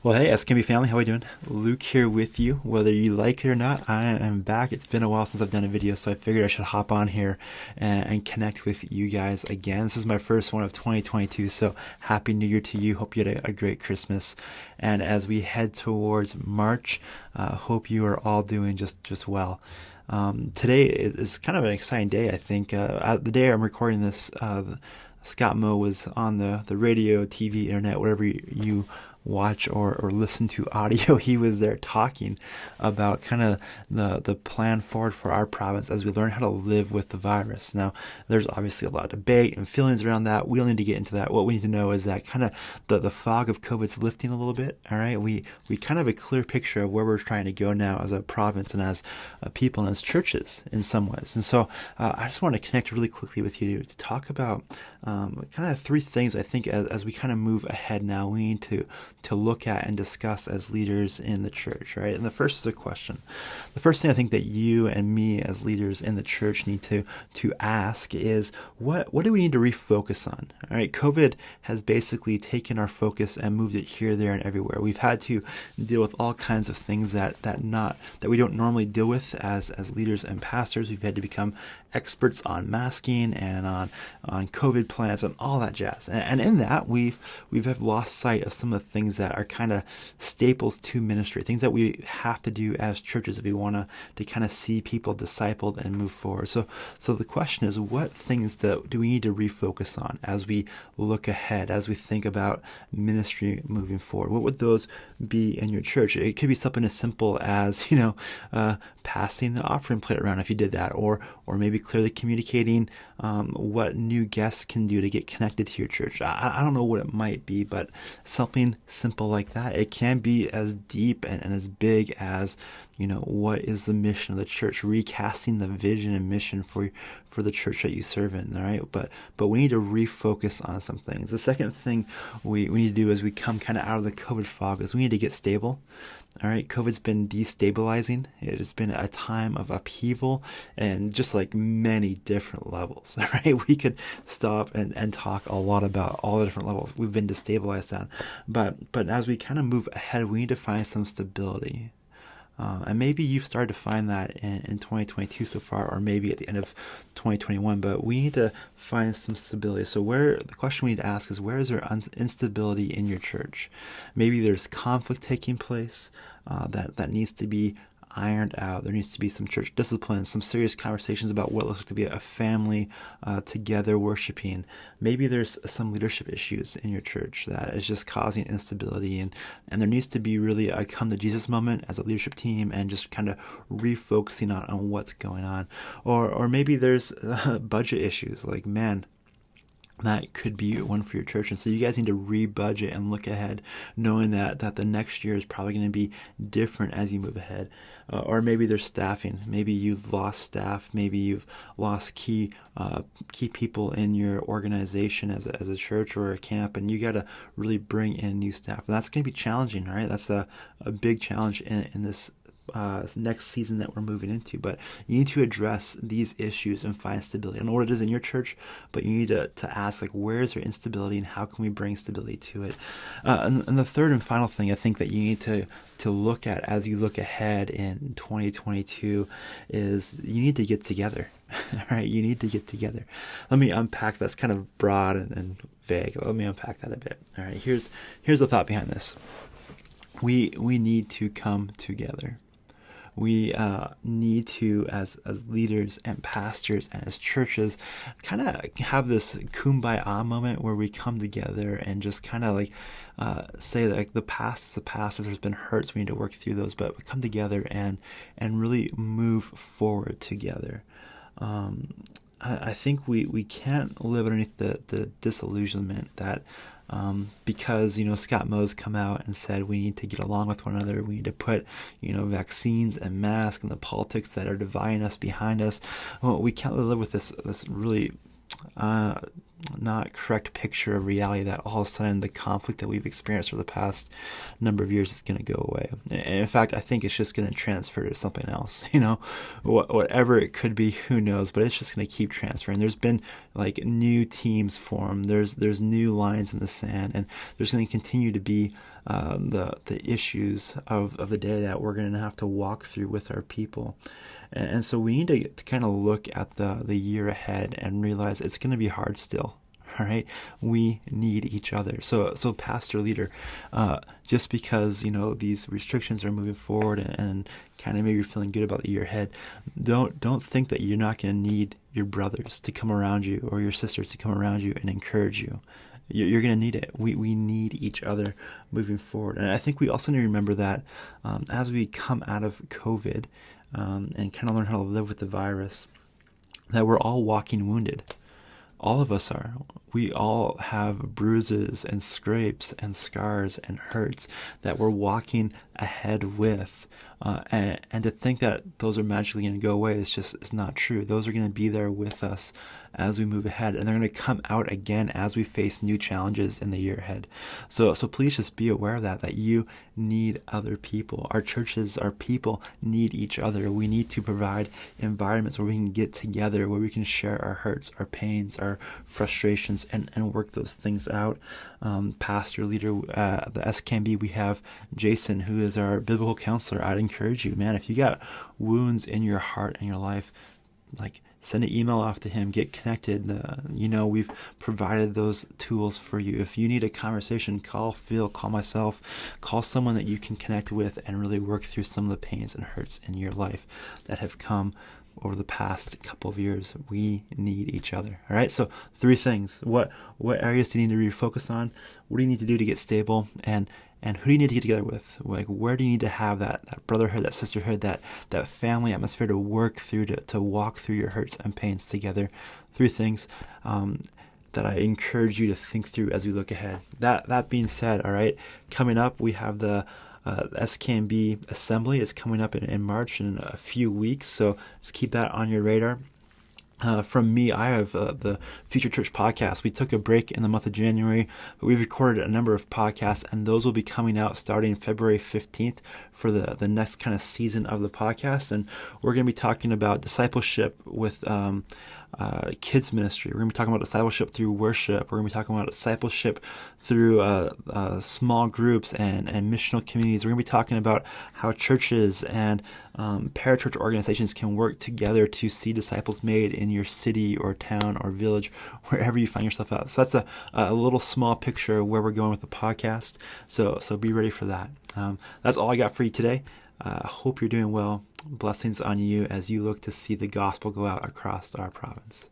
Well, hey, SKB family, how are we doing? Luke here with you. Whether you like it or not, I am back. It's been a while since I've done a video, so I figured I should hop on here and connect with you guys again. This is my first one of 2022, so Happy New Year to you. Hope you had a great Christmas. And as we head towards March, hope you are all doing just well. Today is kind of an exciting day, I think. The day I'm recording this, Scott Moe was on the radio, TV, internet, whatever you watch or listen to audio. He was there talking about kind of the plan forward for our province as we learn how to live with the virus. Now, there's obviously a lot of debate and feelings around that. We don't need to get into that. What we need to know is that kind of the fog of COVID's lifting a little bit. All right, we kind of have a clear picture of where we're trying to go now as a province and as a people and as churches in some ways. And so I just want to connect really quickly with you to talk about kind of three things I think as we kind of move ahead now we need to look at and discuss as leaders in the church, right? And the first is a question. The first thing I think that you and me as leaders in the church need to ask is what do we need to refocus on? All right, COVID has basically taken our focus and moved it here, there, and everywhere. We've had to deal with all kinds of things that we don't normally deal with as leaders and pastors. We've had to become experts on masking and on COVID plans and all that jazz. And in that, we've lost sight of some of the things that are kind of staples to ministry, things that we have to do as churches if we want to kind of see people discipled and move forward. So the question is, what things do we need to refocus on as we look ahead, as we think about ministry moving forward? What would those be in your church? It could be something as simple as, passing the offering plate around if you did that, or maybe clearly communicating what new guests can do to get connected to your church. I don't know what it might be, but something simple like that. It can be as deep and as big as, what is the mission of the church, recasting the vision and mission for the church that you serve in, all right? But we need to refocus on some things. The second thing we need to do as we come kind of out of the COVID fog is we need to get stable. All right, COVID's been destabilizing. It has been a time of upheaval and just like many different levels. All right, we could stop and talk a lot about all the different levels we've been destabilized on. But as we kind of move ahead, we need to find some stability. And maybe you've started to find that in 2022 so far, or maybe at the end of 2021, but we need to find some stability. So the question we need to ask is, where is there instability in your church? Maybe there's conflict taking place that needs to be ironed out. There needs to be some church discipline, some serious conversations about what it looks like to be a family together worshiping. Maybe there's some leadership issues in your church that is just causing instability, and there needs to be really a come to Jesus moment as a leadership team and just kind of refocusing on what's going on. Or maybe there's budget issues, like, man, that could be one for your church. And so you guys need to re-budget and look ahead, knowing that the next year is probably going to be different as you move ahead. Or maybe there's staffing. Maybe you've lost staff. Maybe you've lost key people in your organization as a church or a camp, and you got to really bring in new staff. And that's going to be challenging, right? That's a big challenge in this next season that we're moving into. But you need to address these issues and find stability. I don't know what it is in your church, but you need to ask, like, where is there instability and how can we bring stability to it? And the third and final thing I think that you need to look at as you look ahead in 2022 is you need to get together. All right, you need to get together. Let me unpack. That's kind of broad and vague. Let me unpack that a bit. All right, here's the thought behind this. We need to come together. We need to, as leaders and pastors and as churches, kind of have this kumbaya moment where we come together and just kind of say that, like, the past is the past. If there's been hurts, we need to work through those, but we come together and really move forward together. I think we can't live underneath the disillusionment that because Scott Moe's come out and said we need to get along with one another. We need to put vaccines and masks and the politics that are dividing us behind us. Well, we can't live with this really not correct picture of reality that all of a sudden the conflict that we've experienced for the past number of years is going to go away. And in fact, I think it's just going to transfer to something else. Whatever it could be, who knows? But it's just going to keep transferring. There's been like new teams formed. There's new lines in the sand, and there's going to continue to be the issues of the day that we're going to have to walk through with our people. And so we need to kind of look at the year ahead and realize it's going to be hard still. All right, we need each other. So pastor, leader, just because these restrictions are moving forward and kind of maybe you're feeling good about the year ahead, don't think that you're not going to need your brothers to come around you or your sisters to come around you and encourage you. You're going to need it. We need each other moving forward. And I think we also need to remember that as we come out of COVID and kind of learn how to live with the virus, that we're all walking wounded. All of us are. We all have bruises and scrapes and scars and hurts that we're walking ahead with. And to think that those are magically going to go away is not true. Those are going to be there with us as we move ahead, and they're going to come out again as we face new challenges in the year ahead. So please just be aware of that you need other people. Our churches, our people need each other. We need to provide environments where we can get together, where we can share our hurts, our pains, our frustrations, and work those things out. Pastor, leader, the SKMB, we have Jason, who is our biblical counselor. I'd encourage you, man, if you got wounds in your heart and your life, send an email off to him, get connected. We've provided those tools for you. If you need a conversation, call Phil, call myself, call someone that you can connect with and really work through some of the pains and hurts in your life that have come over the past couple of years. We need each other. All right. So 3 things. What areas do you need to refocus on? What do you need to do to get stable? And who do you need to get together with? Where do you need to have that brotherhood, that sisterhood, that family atmosphere to work through, to walk through your hurts and pains together? 3 things that I encourage you to think through as we look ahead. That being said, all right, coming up, we have the SKMB Assembly is coming up in March in a few weeks, so just keep that on your radar. From me, I have the Future Church podcast. We took a break in the month of January, but we've recorded a number of podcasts, and those will be coming out starting February 15th for the next kind of season of the podcast. And we're going to be talking about discipleship with kids ministry. We're going to be talking about discipleship through worship. We're going to be talking about discipleship through small groups and missional communities. We're going to be talking about how churches and parachurch organizations can work together to see disciples made in your city or town or village, wherever you find yourself at. So that's a little small picture of where we're going with the podcast. So be ready for that. That's all I got for you today. I hope you're doing well. Blessings on you as you look to see the gospel go out across our province.